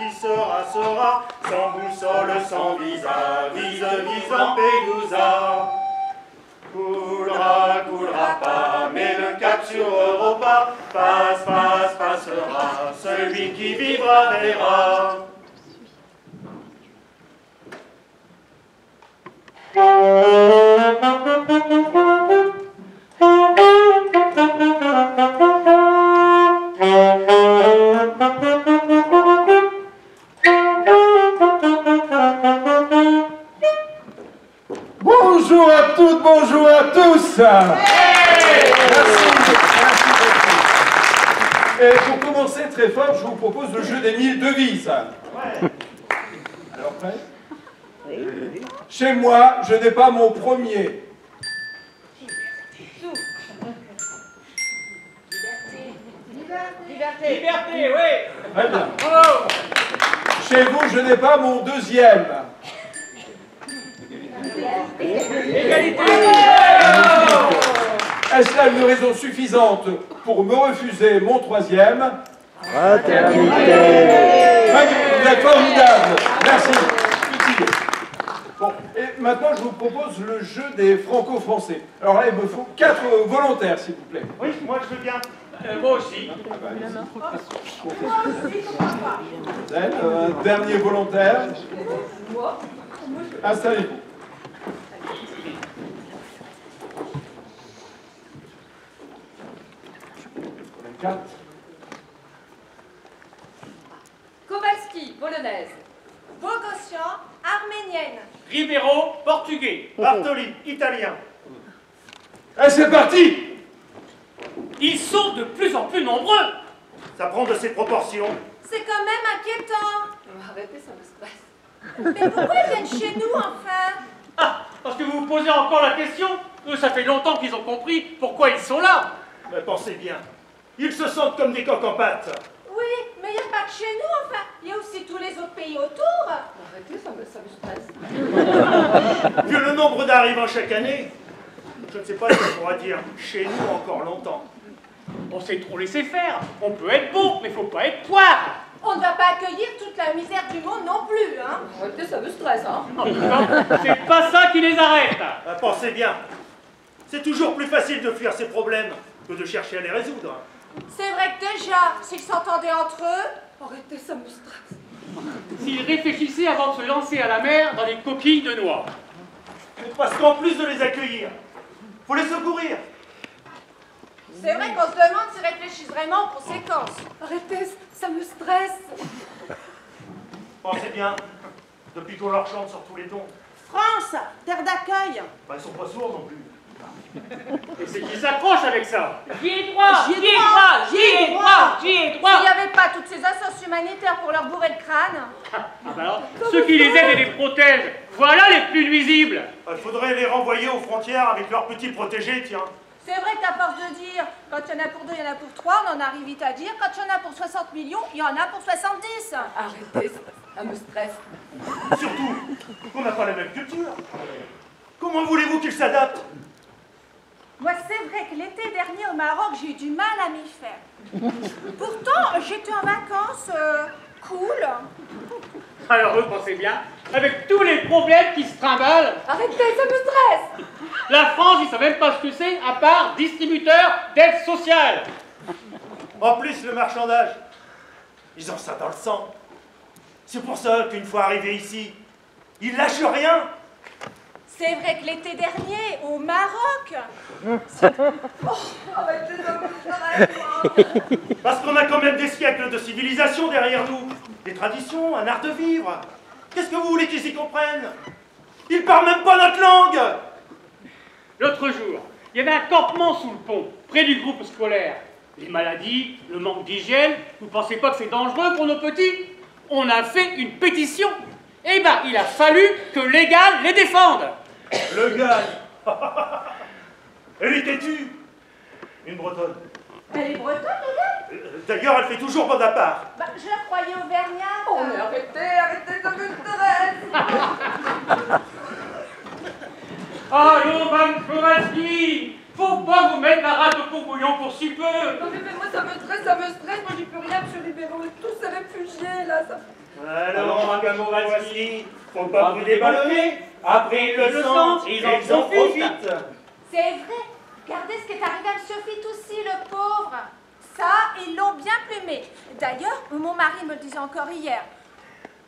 qui sera, sera, sans boussole, sans visa, vise Lampedusa. Coulera, coulera pas, mais le cap sur Europa passera, celui qui vivra verra. Bonjour à toutes, bonjour à tous. Merci. Et pour commencer très fort, je vous propose le jeu des 1000 devises. Alors prêt? Chez moi, je n'ai pas mon premier. Liberté, oui. Très bien. Chez vous, je n'ai pas mon deuxième. Égalité. Est-ce là une raison suffisante pour me refuser mon troisième? Fraternité. Vous êtes formidable. Merci. Utile. Bon, et maintenant, je vous propose le jeu des franco-français. Alors là, il me faut 4 volontaires, s'il vous plaît. Oui, moi je veux bien. Moi aussi. Un dernier volontaire. Installez-vous. 4. Kowalski, polonaise. Bogossian, arménienne. Ribeiro, portugais. Bartoli, italien. Et c'est parti! Ils sont de plus en plus nombreux. Ça prend de ses proportions. C'est quand même inquiétant. Arrêtez, ça me stresse. Mais pourquoi ils viennent chez nous, enfin? Ah, parce que vous vous posez encore la question. Eux, ça fait longtemps qu'ils ont compris pourquoi ils sont là. Mais pensez bien, ils se sentent comme des coqs en pâte. Oui, mais il n'y a pas que chez nous, enfin. Il y a aussi tous les autres pays autour. Arrêtez, ça me stresse. Vu le nombre d'arrivants chaque année, je ne sais pas si on pourra dire chez nous encore longtemps. On s'est trop laissé faire. On peut être beau, mais faut pas être poire. On ne va pas accueillir toute la misère du monde non plus, hein. Arrêtez, ça me stresse, hein. En tout cas, c'est pas ça qui les arrête. Pensez bien, c'est toujours plus facile de fuir ses problèmes que de chercher à les résoudre. C'est vrai que déjà, s'ils s'entendaient entre eux... Arrêtez, ça me stresse. S'ils réfléchissaient avant de se lancer à la mer dans les coquilles de noix. Parce qu'en plus de les accueillir, faut les secourir. C'est vrai qu'on se demande s'ils réfléchissent vraiment aux conséquences. Arrêtez, ça me stresse. Pensez bien, depuis qu'on leur chante sur tous les tons. France, terre d'accueil. Bah, ils sont pas sourds non plus. Et c'est qu'ils s'accrochent avec ça. J'y ai droit, J'y ai j'y ai droit, droit, j'y j'y ai ai droit. droit, j'y ai droit. S'il n'y avait pas toutes ces assos humanitaires pour leur bourrer le crâne. Ah, bah alors, ceux qui les aident et les protègent, voilà les plus nuisibles. Il faudrait les renvoyer aux frontières avec leurs petits protégés, tiens. C'est vrai qu'à force de dire, quand il y en a pour 2, il y en a pour 3, on en arrive vite à dire, quand il y en a pour 60 millions, il y en a pour 70. Arrêtez, ça me stresse. Surtout qu'on n'a pas la même culture. Comment voulez-vous qu'ils s'adaptent? Moi, c'est vrai que l'été dernier au Maroc, j'ai eu du mal à m'y faire. Pourtant, j'étais en vacances cool. Alors eux, pensez bien, avec tous les problèmes qui se trimballent, Arrêtez, ça me stresse. la France, ils ne savent même pas ce que c'est, à part distributeur d'aide sociale. En plus, le marchandage, ils ont ça dans le sang. C'est pour ça qu'une fois arrivés ici, ils lâchent rien. C'est vrai que l'été dernier, au Maroc... arrêtez, ça me stresse. Parce qu'on a quand même des siècles de civilisation derrière nous. Des traditions, un art de vivre. Qu'est-ce que vous voulez qu'ils y comprennent? Ils parlent même pas notre langue. L'autre jour, il y avait un campement sous le pont, près du groupe scolaire. Les maladies, le manque d'hygiène, vous pensez pas que c'est dangereux pour nos petits? On a fait une pétition. Eh ben, il a fallu que Légal les défende. Le gars. Elle est têtue. Une bretonne. Elle est bretonne, Légal? D'ailleurs, elle fait toujours bande à part. Bah, je la croyais auvergnate. Oh, mais arrêtez, ça me stresse. Allô, Mme Kowalski, faut pas vous mettre la rate au courbouillon pour si peu. Non, mais moi, ça me stresse, moi, j'y peux rien, M. Libéraux, tous ces réfugiés, là, ça... Alors, voici, faut pas brûler ballonner. Après, ils le sentent, ils en profitent. C'est vrai. Regardez ce qui est arrivé à M. Fitt aussi, le pauvre. Ça, ils l'ont bien plumé. D'ailleurs, mon mari me le disait encore hier.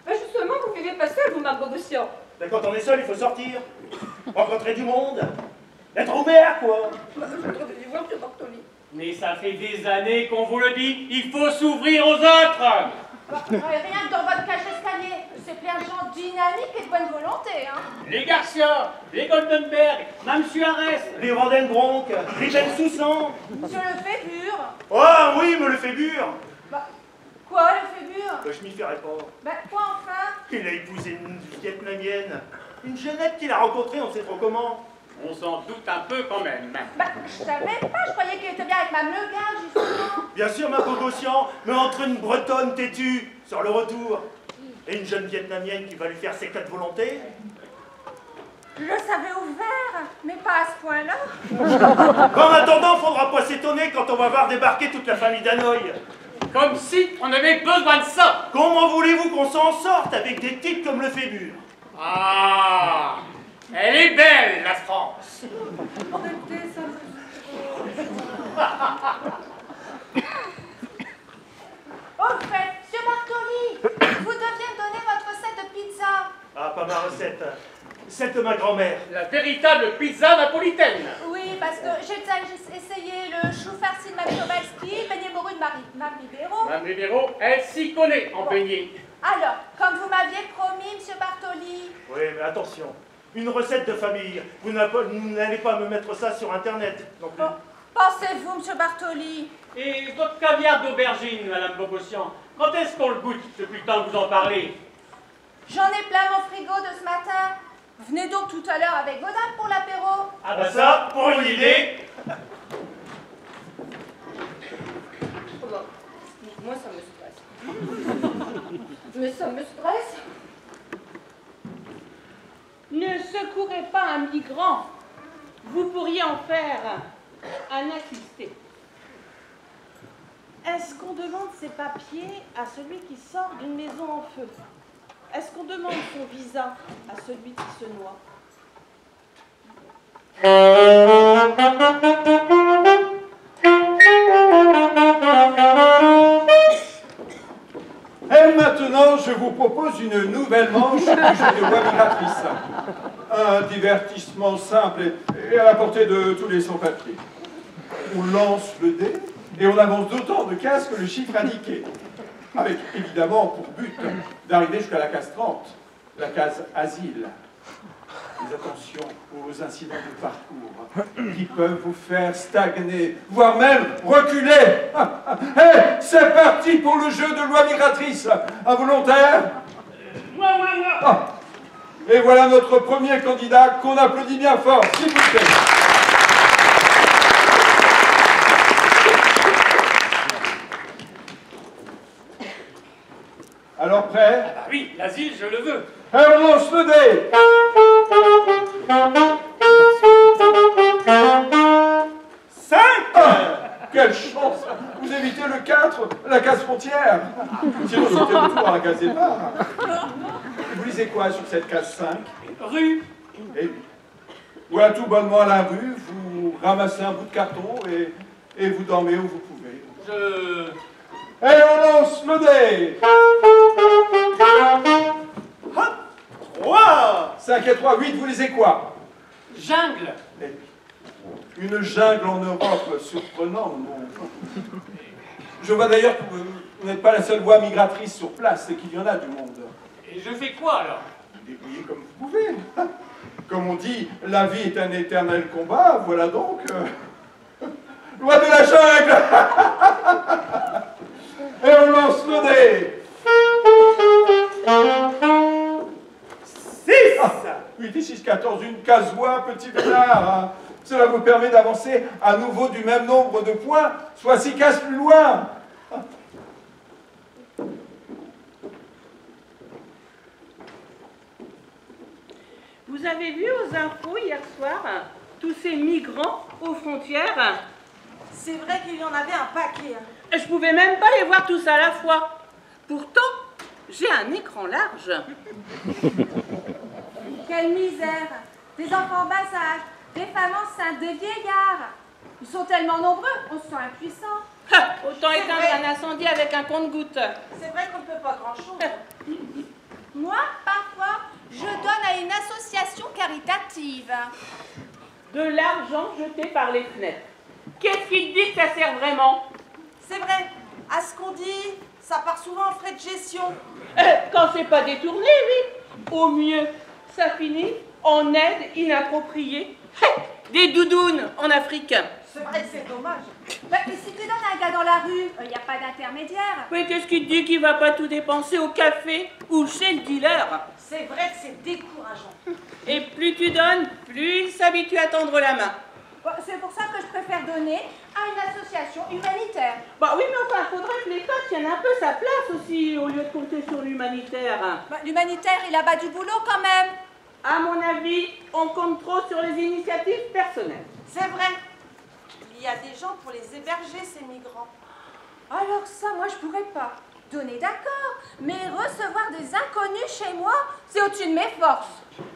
Ben justement, vous vivez pas seul, vous, Mme Bobossian. Ben, quand on est seul, il faut sortir. Rencontrer du monde. Être ouvert, quoi. Je voudrais du voir, M. Bartoli. Mais ça fait des années qu'on vous le dit, il faut s'ouvrir aux autres. Rien que dans votre cage d'escalier. C'est plein de gens dynamiques et de bonne volonté, hein. Les Garcia, les Goldenberg, Mme Suarez. Les Vandenbronk, les Ben Soussan. Je le fais pur. Oh oui, me le fait bure. Bah, quoi, le fait pur? Ben, je m'y ferai pas. Bah, quoi enfin? Il a épousé une vietnamienne. Une jeunette qu'il a rencontrée, on sait trop comment. On s'en doute un peu quand même. Bah, je savais pas, je croyais qu'il était bien avec Mme Le Gall, justement. Bien sûr, ma Bogossian, mais entre une bretonne têtue sur le retour et une jeune vietnamienne qui va lui faire ses 4 volontés. Je le savais ouvert, mais pas à ce point-là. En attendant, faudra pas s'étonner quand on va voir débarquer toute la famille d'Hanoï. Comme si on avait besoin de ça. Comment voulez-vous qu'on s'en sorte avec des types comme le Fébure? Ah, elle est belle, la France. Arrêtez, ça me... Au fait, M. Bartoli, vous deviez me donner votre recette de pizza. Ah, pas ma recette. Celle de ma grand-mère. La véritable pizza napolitaine. Oui, parce que j'ai déjà essayé le chou farci de Mme Kowalski, le beignet morue de Mme Ribeiro. Mme Ribeiro, elle s'y connaît en beignet. Alors, comme vous m'aviez promis, M. Bartoli. Oui, mais attention. Une recette de famille. Vous n'allez pas me mettre ça sur Internet non plus. Pensez-vous, M. Bartoli? Et votre caviar d'aubergine, Madame Bobossian, quand est-ce qu'on le goûte depuis le temps que vous en parlez? J'en ai plein mon frigo de ce matin. Venez donc tout à l'heure avec vos dames pour l'apéro. Ah bah ça, pour une idée. Oh bah, moi, ça me stresse. Mais ça me stresse. Ne secourez pas un migrant. Vous pourriez en faire un assisté. Est-ce qu'on demande ses papiers à celui qui sort d'une maison en feu? Est-ce qu'on demande son visa à celui qui se noie? Et maintenant, je vous propose une nouvelle manche du jeu de loi migratrice. Un divertissement simple et à la portée de tous les sans-papiers. On lance le dé et on avance d'autant de cases que le chiffre indiqué. Avec évidemment pour but d'arriver jusqu'à la case 30, la case asile. Mais attention aux incidents de parcours qui peuvent vous faire stagner, voire même reculer. Hey, c'est parti pour le jeu de loi migratrice. Un volontaire? Moi. Ah. Et voilà notre premier candidat qu'on applaudit bien fort, s'il vous plaît. Alors prêt? Ah bah oui, l'asile, je le veux. Et on lance le dé. 5. Quelle chance! Vous évitez le 4, la case frontière. Sinon, c'était le tour à la case départ. Vous lisez quoi sur cette case 5? Rue. Et voilà, tout bonnement à la rue, vous ramassez un bout de carton et vous dormez où vous pouvez. Et on lance le dé. 3. 5 et 3, 8, vous lisez quoi? Jungle. Une jungle en Europe, surprenant, non? Je vois d'ailleurs que vous n'êtes pas la seule voie migratrice sur place, c'est qu'il y en a du monde. Et je fais quoi alors? Vous débrouillez comme vous pouvez. Comme on dit, la vie est un éternel combat, voilà donc. Loi de la jungle. Et on lance le dé. 6. 8 et 6, 14, une case voix, petit bernard. Hein. Cela vous permet d'avancer à nouveau du même nombre de points, soit 6 cases plus loin. Vous avez vu aux infos hier soir tous ces migrants aux frontières? C'est vrai qu'il y en avait un paquet. Je pouvais même pas les voir tous à la fois. Pourtant, je j'ai un écran large. Quelle misère! Des enfants en bas âge, des femmes enceintes, des vieillards. Ils sont tellement nombreux, on se sent impuissant. Autant éteindre un incendie avec un compte-gouttes. C'est vrai qu'on ne peut pas grand-chose. Moi, parfois, je donne à une association caritative. De l'argent jeté par les fenêtres. Qu'est-ce qu'il dit que ça sert vraiment? C'est vrai. À ce qu'on dit, ça part souvent en frais de gestion. Quand c'est pas détourné, oui. Au mieux, ça finit en aide inappropriée. Des doudounes en Afrique. C'est vrai que c'est dommage. Bah, et si tu donnes à un gars dans la rue, il n'y a pas d'intermédiaire. Mais qu'est-ce qui te dit qu'il va pas tout dépenser au café ou chez le dealer? C'est vrai que c'est décourageant. Et plus tu donnes, plus il s'habitue à tendre la main. Bah, c'est pour ça que je préfère donner à une association humanitaire. Bah oui, mais enfin, faudrait que l'État tienne un peu sa place aussi, au lieu de compter sur l'humanitaire. Bah, l'humanitaire, il a bas du boulot quand même. À mon avis, on compte trop sur les initiatives personnelles. C'est vrai. Il y a des gens pour les héberger, ces migrants. Alors ça, moi, je pourrais pas. Donner, d'accord, mais recevoir des inconnus chez moi, c'est au-dessus de mes forces.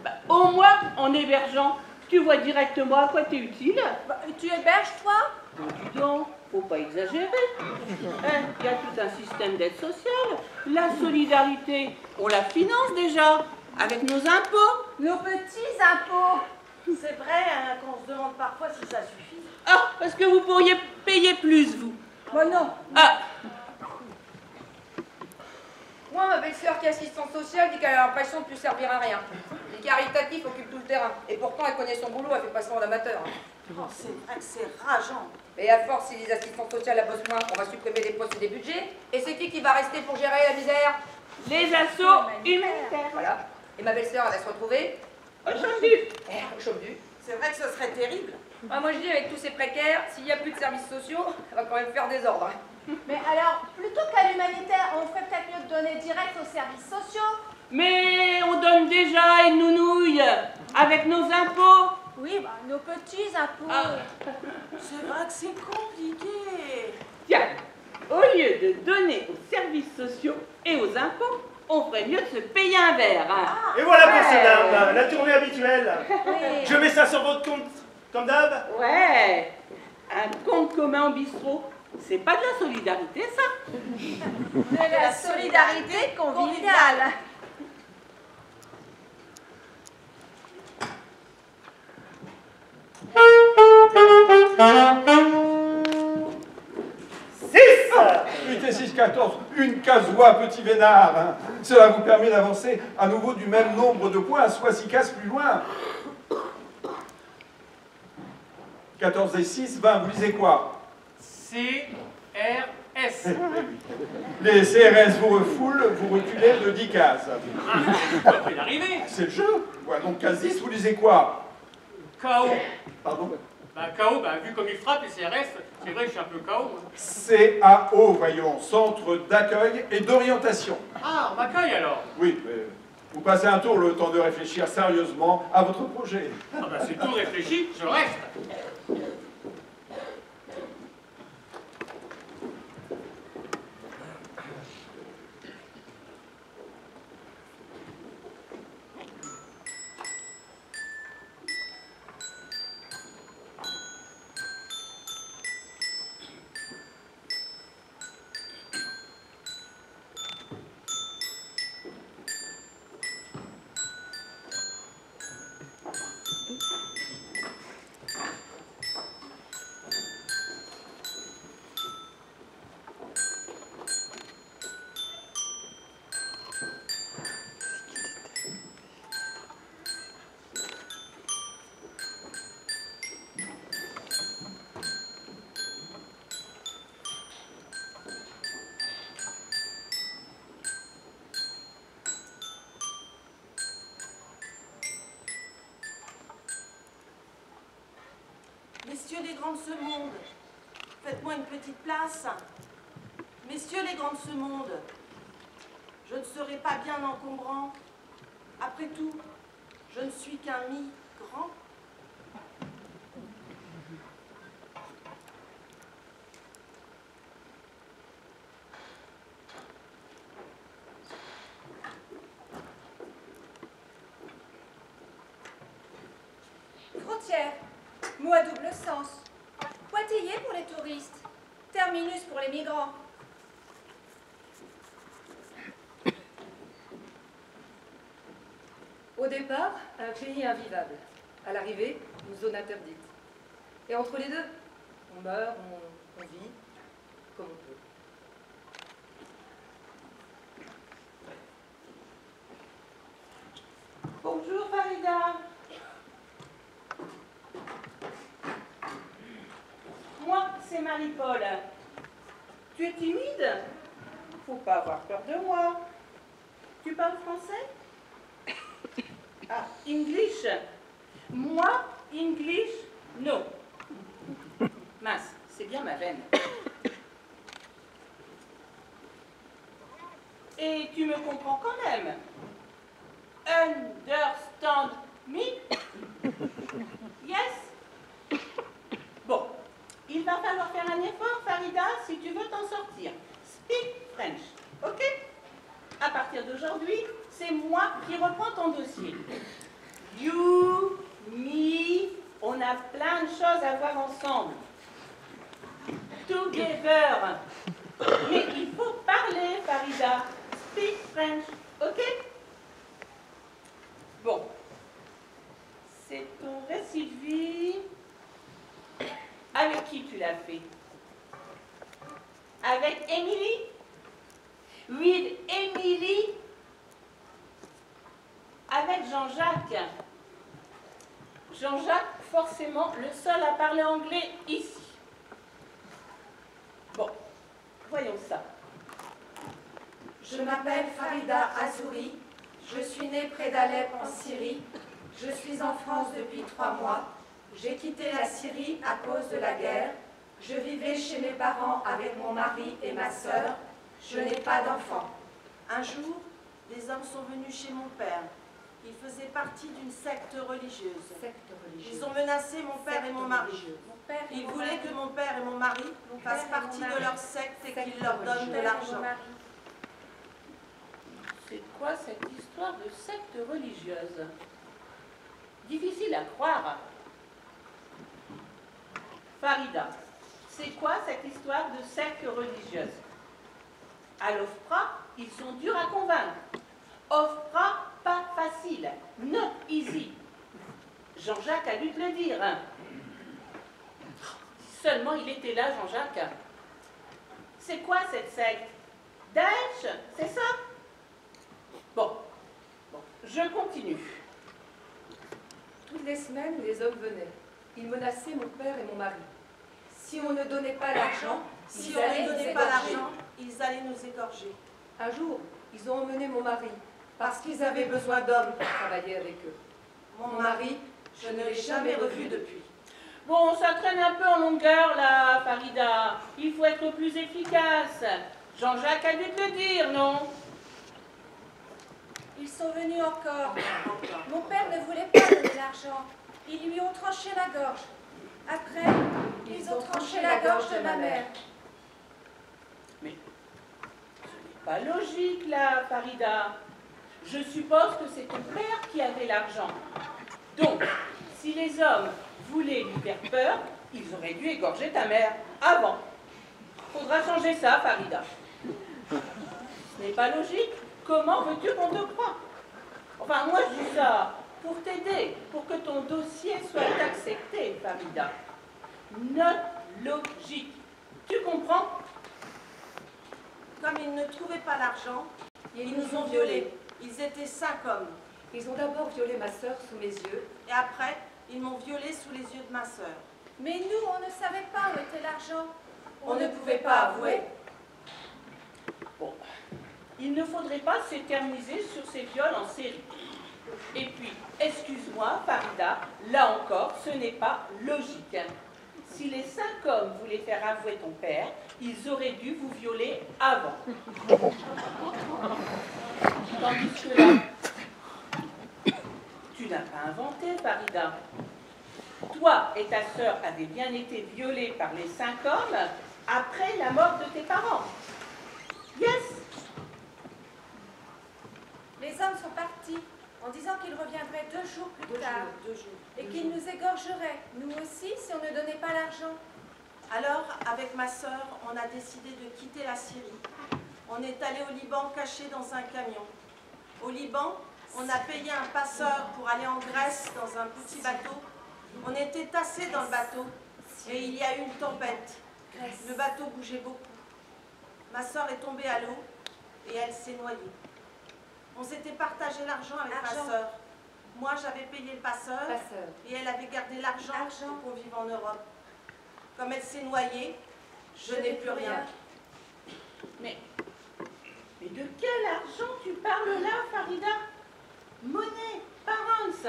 Bah, au moins, en hébergeant, tu vois directement à quoi t'es utile. Bah, tu héberges, toi? Dis donc, faut pas exagérer. Il y a tout un système d'aide sociale. La solidarité, on la finance déjà, avec nos impôts. Nos petits impôts. C'est vrai hein, qu'on se demande parfois si ça suffit. Ah, parce que vous pourriez payer plus, vous. Bon, non. Ah, Moi, ma belle-sœur qui est assistante sociale dit qu'elle a l'impression de ne plus servir à rien. Les caritatifs occupent tout le terrain. Et pourtant, elle connaît son boulot, elle fait pas semblant d'amateur. Oh, c'est vrai que c'est rageant. Et à force, si les assistantes sociales la bossent moins, on va supprimer des postes et des budgets. Et c'est qui va rester pour gérer la misère? les assauts humanitaires. Voilà. Et ma belle-sœur, elle va se retrouver Au chômage. au chômage. C'est vrai que ce serait terrible. Ah, moi, je dis, avec tous ces précaires, s'il n'y a plus de services sociaux, elle va quand même faire des ordres. Mais alors, plutôt qu'à l'humanitaire, on ferait peut-être mieux de donner direct aux services sociaux. Mais on donne déjà une nounouille avec nos impôts. Oui, bah, nos petits impôts. Ah. C'est vrai que c'est compliqué. Tiens, au lieu de donner aux services sociaux et aux impôts, on ferait mieux de se payer un verre. Hein. Et voilà pour ces dames, la tournée habituelle. Oui. Je mets ça sur votre compte, comme d'hab. Ouais, un compte commun au bistrot, c'est pas de la solidarité, ça. De la solidarité conviviale. Six. 8 et 6, 14, une casoie, petit vénard. Hein. Cela vous permet d'avancer à nouveau du même nombre de points, soit 6 cases plus loin. 14 et 6, 20, vous lisez quoi? CRS. Les CRS vous refoulent, vous reculez de 10 cases. Ah, je suis pas d'arriver. C'est le jeu. Voilà, donc case 10, vous lisez quoi? KO. Pardon? Bah, KO, bah, vu comme il frappe les CRS, c'est vrai que je suis un peu KO. CAO, voyons, Centre d'accueil et d'orientation. Ah, on m'accueille alors. Oui, mais vous passez un tour le temps de réfléchir sérieusement à votre projet. Ah bah, c'est tout réfléchi, je reste. Messieurs les grands de ce monde, faites-moi une petite place. Messieurs les grands de ce monde, je ne serai pas bien encombrant. Après tout, je ne suis qu'un migrant. frontière. Mot à double sens. Pointillé pour les touristes. Terminus pour les migrants. Au départ, un pays invivable. À l'arrivée, une zone interdite. Et entre les deux, on meurt, on vit, comme on peut. Bonjour Farida. Moi, c'est Marie-Paul. Tu es timide? Faut pas avoir peur de moi. Tu parles français? Ah, English. Moi, English, no. Mince, c'est bien ma veine. Et tu me comprends quand même? Understand me? Yes? Bon, il va falloir faire un effort, Farida, si tu veux t'en sortir. Speak French, ok? À partir d'aujourd'hui, c'est moi qui reprends ton dossier. You, me, on a plein de choses à voir ensemble. Together. Mais il faut parler, Farida. Speak French, ok? Bon. C'est ton récit de vie. Avec qui tu l'as fait? Avec Emily? With Emily? Avec Jean-Jacques. Jean-Jacques, forcément, le seul à parler anglais ici. Bon, voyons ça. Je m'appelle Farida Azouri. Je suis née près d'Alep en Syrie. Je suis en France depuis 3 mois. J'ai quitté la Syrie à cause de la guerre. Je vivais chez mes parents avec mon mari et ma sœur. Je n'ai pas d'enfants. Un jour, des hommes sont venus chez mon père. Ils faisaient partie d'une secte religieuse. Ils ont menacé mon père et mon mari. Ils voulaient que mon père et mon mari fassent partie de leur secte et qu'ils leur donnent de l'argent. C'est quoi cette histoire de secte religieuse? Difficile à croire. Farida, c'est quoi cette histoire de secte religieuse? À l'OFPRA, ils sont durs à convaincre. OFPRA, pas facile. Not easy. Jean-Jacques a dû te le dire. Si seulement il était là, Jean-Jacques. C'est quoi cette secte? Daesh, c'est ça? Bon, je continue. Toutes les semaines, les hommes venaient. Ils menaçaient mon père et mon mari. Si on ne donnait pas l'argent, si on ne donnait pas l'argent, ils allaient nous égorger. Un jour, ils ont emmené mon mari parce qu'ils avaient besoin d'hommes pour travailler avec eux. Mon mari, je ne l'ai jamais revu depuis. Bon, ça traîne un peu en longueur là, Farida. Il faut être plus efficace. Jean-Jacques a dû te le dire, non? Ils sont venus encore. Mon père ne voulait pas donner l'argent. Ils lui ont tranché la gorge. Après, ils ont tranché la gorge de ma mère. Mais ce n'est pas logique là, Farida. Je suppose que c'est ton père qui avait l'argent. Donc, si les hommes voulaient lui faire peur, ils auraient dû égorger ta mère avant. Faudra changer ça, Farida. Ce n'est pas logique. Comment veux-tu qu'on te croie? Enfin, moi je dis ça pour t'aider, pour que ton dossier soit accepté, Farida. Not logique. Tu comprends? Comme ils ne trouvaient pas l'argent, ils nous ont violés. Ils étaient 5 hommes. Ils ont d'abord violé ma sœur sous mes yeux. Et après, ils m'ont violée sous les yeux de ma sœur. Mais nous, on ne savait pas où était l'argent. On ne pouvait pas avouer. Bon, il ne faudrait pas s'éterniser sur ces viols en série. Et puis, excuse-moi, Farida, là encore, ce n'est pas logique. Si les 5 hommes voulaient faire avouer ton père, ils auraient dû vous violer avant. Tandis que là, tu n'as pas inventé, Farida. Toi et ta sœur avez bien été violés par les 5 hommes après la mort de tes parents. Yes! Les hommes sont partis. en disant qu'il reviendrait 2 jours plus tard et qu'il nous égorgerait, nous aussi, si on ne donnait pas l'argent. Alors, avec ma sœur, on a décidé de quitter la Syrie. On est allé au Liban caché dans un camion. Au Liban, on a payé un passeur pour aller en Grèce dans un petit bateau. On était tassés dans le bateau et il y a eu une tempête. Le bateau bougeait beaucoup. Ma sœur est tombée à l'eau et elle s'est noyée. On s'était partagé l'argent avec ma sœur. Moi, j'avais payé le passeur et elle avait gardé l'argent pour qu'on vive en Europe. Comme elle s'est noyée, je n'ai plus rien. Mais de quel argent tu parles là, Farida? Monnaie, pounds.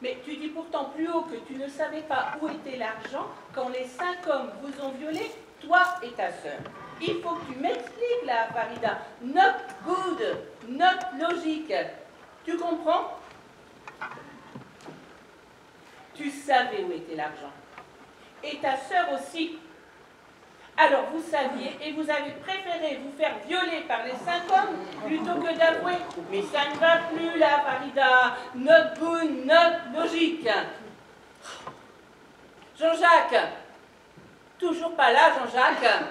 Mais tu dis pourtant plus haut que tu ne savais pas où était l'argent quand les 5 hommes vous ont violé, toi et ta sœur. Il faut que tu m'expliques là, Farida. Not good, not logique. Tu comprends? Tu savais où était l'argent. Et ta sœur aussi. Alors vous saviez et vous avez préféré vous faire violer par les 5 hommes plutôt que d'avouer. Mais ça ne va plus là, Farida. Not good, not logique. Jean-Jacques. Toujours pas là, Jean-Jacques.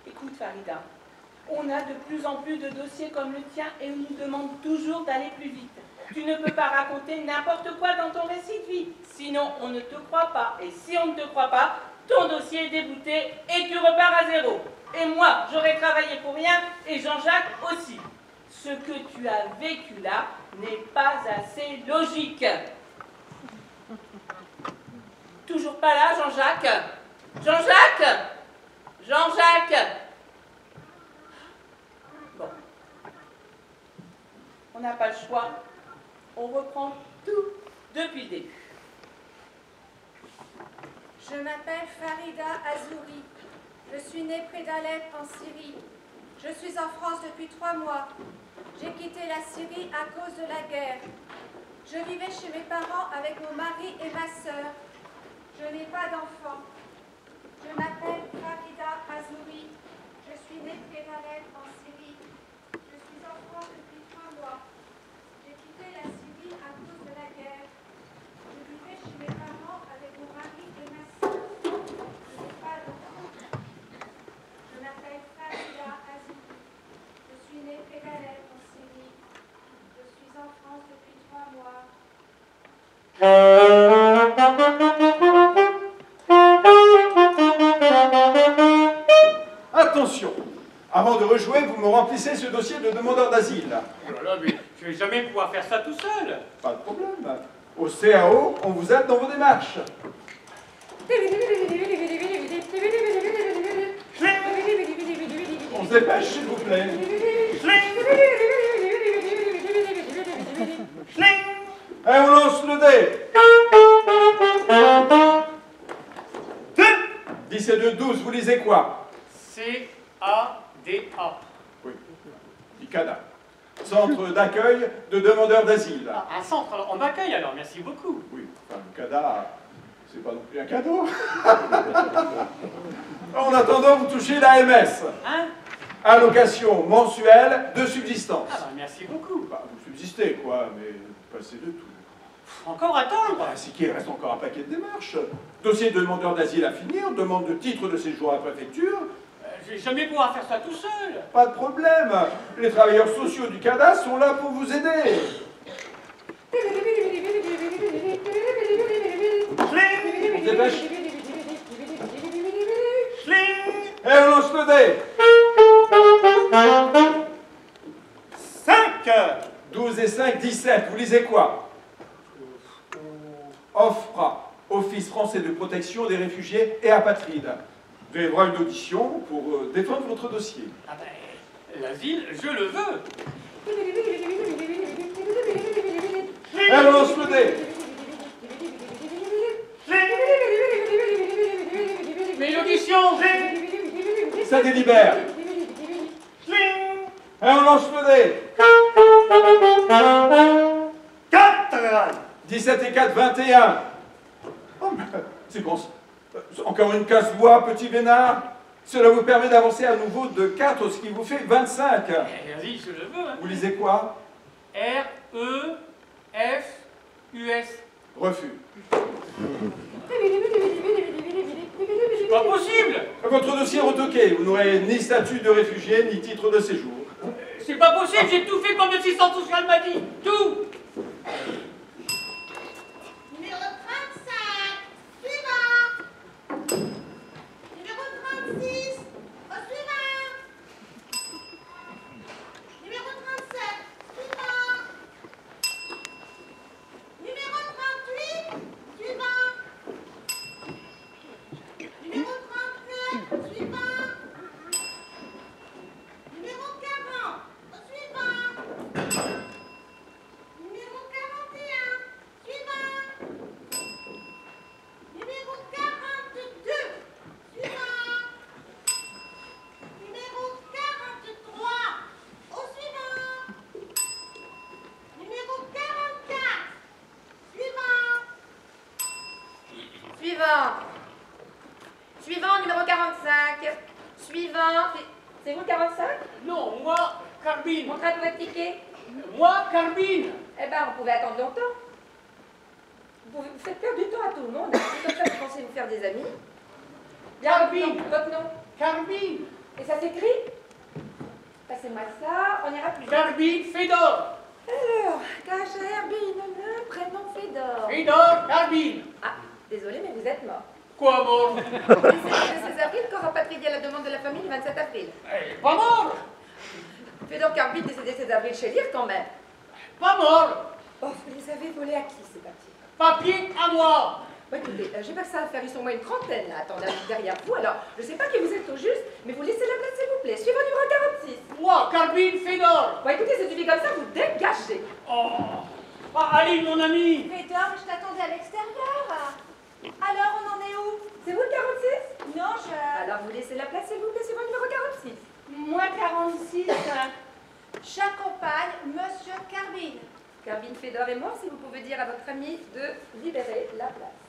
Écoute, Farida, on a de plus en plus de dossiers comme le tien et on nous demande toujours d'aller plus vite. Tu ne peux pas raconter n'importe quoi dans ton récit de vie, sinon on ne te croit pas. Et si on ne te croit pas, ton dossier est débouté et tu repars à zéro. Et moi, j'aurais travaillé pour rien et Jean-Jacques aussi. Ce que tu as vécu là n'est pas assez logique. Toujours pas là, Jean-Jacques? Jean-Jacques? Jean-Jacques? Bon. On n'a pas le choix. On reprend tout depuis le début. Je m'appelle Farida Azouri. Je suis née près d'Alep en Syrie. Je suis en France depuis 3 mois. J'ai quitté la Syrie à cause de la guerre. Je vivais chez mes parents avec mon mari et ma sœur. Je n'ai pas d'enfant. Je m'appelle Farida Azouri. Je suis née près d'Alep en Syrie. Je suis en France depuis 3 mois. J'ai quitté la Syrie à cause de la guerre. Je vivais chez mes parents avec mon mari et ma sœur. Je n'ai pas d'enfant. Je m'appelle Farida Azouri. Je suis née près d'Alep en Syrie. Je suis en France depuis 3 mois. Attention, avant de rejouer, vous me remplissez ce dossier de demandeur d'asile. Oh là là, mais je vais jamais pouvoir faire ça tout seul. Pas de problème. Au CAO, on vous aide dans vos démarches. On se dépêche, s'il vous plaît. Et on lance le dé. 10 et 2, 12, vous lisez quoi? C-A-D-A. Oui, ICADA. Centre d'accueil de demandeurs d'asile. Ah, un centre, alors on m'accueille alors, merci beaucoup. Oui, enfin, le CADA, c'est pas non plus un cadeau. En attendant, vous touchez l'AMS. Hein? Allocation mensuelle de subsistance. Ah bah merci beaucoup. Bah, vous subsistez, quoi, mais vous passez de tout. Encore attendre? Bah, c'est qu'il reste encore un paquet de démarches. Dossier de demandeur d'asile à finir, demande de titre de séjour à la préfecture. Je vais jamais pouvoir faire ça tout seul. Pas de problème. Les travailleurs sociaux du CADA sont là pour vous aider. On se dépêche. Et on lance le dé. 5. 12 et 5, 17. Vous lisez quoi? OFPRA, Office français de protection des réfugiés et apatrides. Vous avez droit à une audition pour défendre votre dossier. Ah ben, l'asile, je le veux. Et on lance le dé. Mais l'audition, Ça délibère. Et on lance le dé. 4. 17 et 4, 21. Oh, mais c'est bon. Encore une casse-voix, petit vénard. Cela vous permet d'avancer à nouveau de 4, ce qui vous fait 25. Vas-y, je le veux. Hein. Vous lisez quoi? R, E, F, U, S. Refus. C'est pas possible! Votre dossier est retoqué. Vous n'aurez ni statut de réfugié, ni titre de séjour. C'est pas possible, j'ai tout fait comme l'assistante sociale m'a dit. Tout! Numéro 35, suivant. Numéro 36, au suivant. Numéro 37, suivant. Numéro 38, suivant. Numéro 39, suivant. Numéro 40, au suivant. Numéro 41, suivant. Numéro 42, suivant. Numéro 43, au suivant. Numéro 44, suivant. Suivant. Suivant, numéro 45. Suivant. C'est vous le 45? Non, moi, Carbine. Montrez votre ticket. Moi, Carbine. Eh ben, vous pouvez attendre longtemps. Vous faites perdre du temps à tout le monde. C'est comme ça que vous pensez vous faire des amis. Bien, Carbine. votre nom. Carbine. Et ça s'écrit? Passez-moi ça, on ira plus vite. Carbine Fédor. Alors, Carbine, le prénom Fédor. Fédor, Carbine. Ah, désolé, mais vous êtes mort. Quoi, mort? C'est le 16 avril qu'on rapatrié à la demande de la famille le 27 avril. Pas mort. Fédor Carbine décédé le 16 avril chez Lire quand même. Pas mort. Oh, vous les avez volés à qui ces papiers? Papier à moi. Bah, écoutez, j'ai pas que ça à faire, ils sont au moins une trentaine là, attendez derrière vous. Alors, je sais pas qui vous êtes au juste, mais vous laissez la place s'il vous plaît. Suivant numéro 46. Moi, Carbine Fédor. Bon, écoutez, c'est suffit comme ça, vous dégagez. Oh. Ah, allez, mon ami. Fédor, je t'attendais à l'extérieur. Alors, on en est où? C'est vous le 46? Non, je... Alors, vous laissez la place s'il vous plaît, suivant numéro 46. Moi, 46. J'accompagne Monsieur Carbine. Carbine Fédor est mort, si vous pouvez dire à votre ami de libérer la place.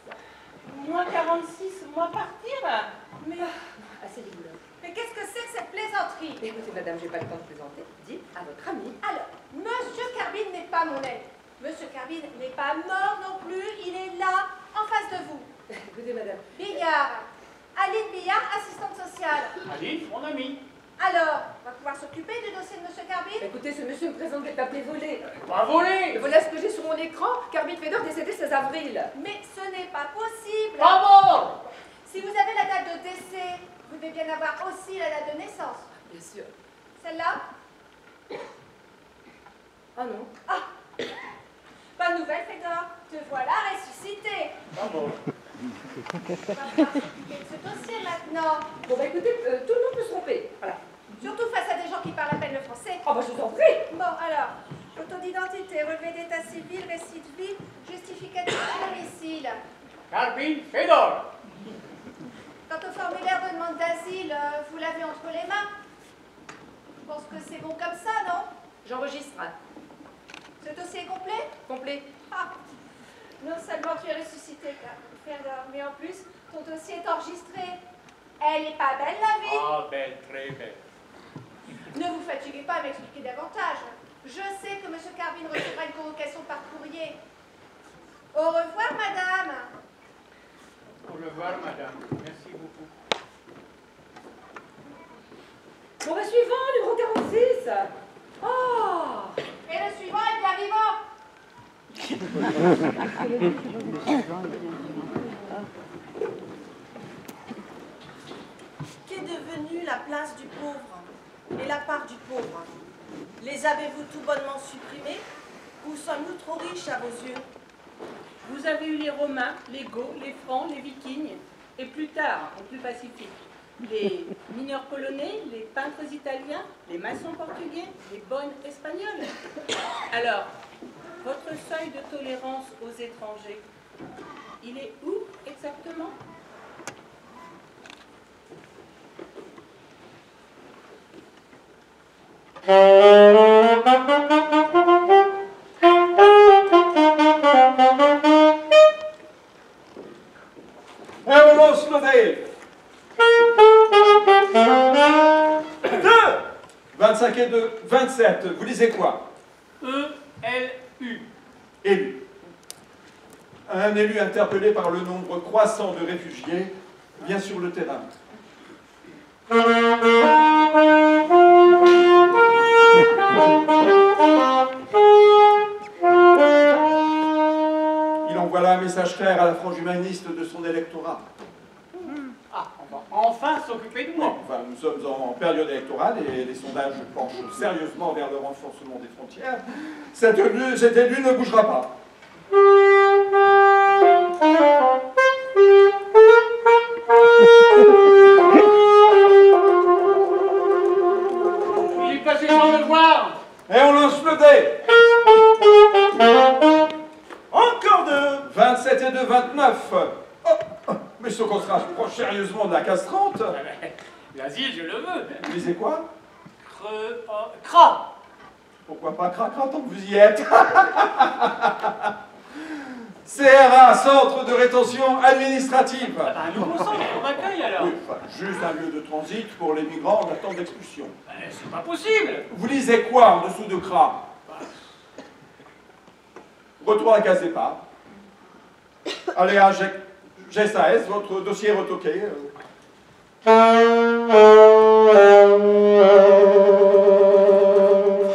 Moi, 46. Moi, partir. Mais, Assez dégoûtant. mais qu'est-ce que c'est que cette plaisanterie? Écoutez, madame, j'ai pas le temps de présenter. Dites à votre ami. Alors, Monsieur Carbine n'est pas mon ami. Monsieur Carbine n'est pas mort non plus, il est là, en face de vous. Écoutez, madame. Billard. Aline Billard, assistante sociale. Aline, mon ami. Alors, on va pouvoir s'occuper du dossier de Monsieur Carbine? Écoutez, ce monsieur me présente des papiers volés. Pas volé. Et voilà ce que j'ai sur mon écran. Carbine Fédor décédé le 16 avril. Mais ce n'est pas possible. Pas mort. Si vous avez la date de décès, vous devez bien avoir aussi la date de naissance. Bien sûr. Celle-là? Ah non. Ah! Bonne nouvelle, Fédor. Te voilà ressuscité. Pas mort. On va pouvoir s'occuper de ce dossier maintenant. Bon, bah écoutez, tout le monde peut se tromper. Voilà. Surtout face à des gens qui parlent à peine le français. Oh, bah je vous en prie. Bon, alors, photo d'identité, relevé d'état civil, récit de vie, justificatif de domicile. Carbine Fédor. Quant au formulaire de demande d'asile, vous l'avez entre les mains. Je pense que c'est bon comme ça, non? J'enregistre. Ce dossier est complet? Complet. Ah, non seulement tu es ressuscité, Fédor, mais en plus, ton dossier est enregistré. Elle est pas belle, la vie? Ah, belle, très belle. Ne vous fatiguez pas à m'expliquer davantage. Je sais que M. Carbine recevra une convocation par courrier. Au revoir, madame. Au revoir, madame. Merci beaucoup. Bon, bah suivant, numéro 46. Oh! Et le suivant est bien vivant. Qu'est devenue la place du pauvre et la part du pauvre? Les avez-vous tout bonnement supprimés? Ou sommes-nous trop riches à vos yeux? Vous avez eu les Romains, les Goths, les Francs, les Vikings, et plus tard, en plus pacifique, les mineurs polonais, les peintres italiens, les maçons portugais, les bonnes espagnoles. Alors, votre seuil de tolérance aux étrangers, il est où exactement? Un moment, se lever. 5 et 2, 27. Vous lisez quoi? E-L-U. Élu. Un élu interpellé par le nombre croissant de réfugiés vient sur le terrain. Il envoie là un message clair à la frange humaniste de son électorat. Ah, on va enfin s'occuper de moi. Enfin, nous sommes en période électorale et les sondages penchent sérieusement vers le renforcement des frontières. Cet élu ne bougera pas. Il est passé sans le voir. Et on lance le dé. Encore 2. 27 et 2, 29. Oh, mais ce qu'on se rapproche sérieusement de la case 30. L'asile, je le veux. Vous lisez quoi? Cra. Pourquoi pas cracra tant que vous y êtes? CRA, Centre de rétention administrative. Un nouveau centre d'accueil alors. Oui, enfin, juste un lieu de transit pour les migrants en attente d'expulsion. C'est pas possible. Vous lisez quoi en dessous de CRA? Retour à la case départ. Allez à GSAS, votre dossier est retoqué.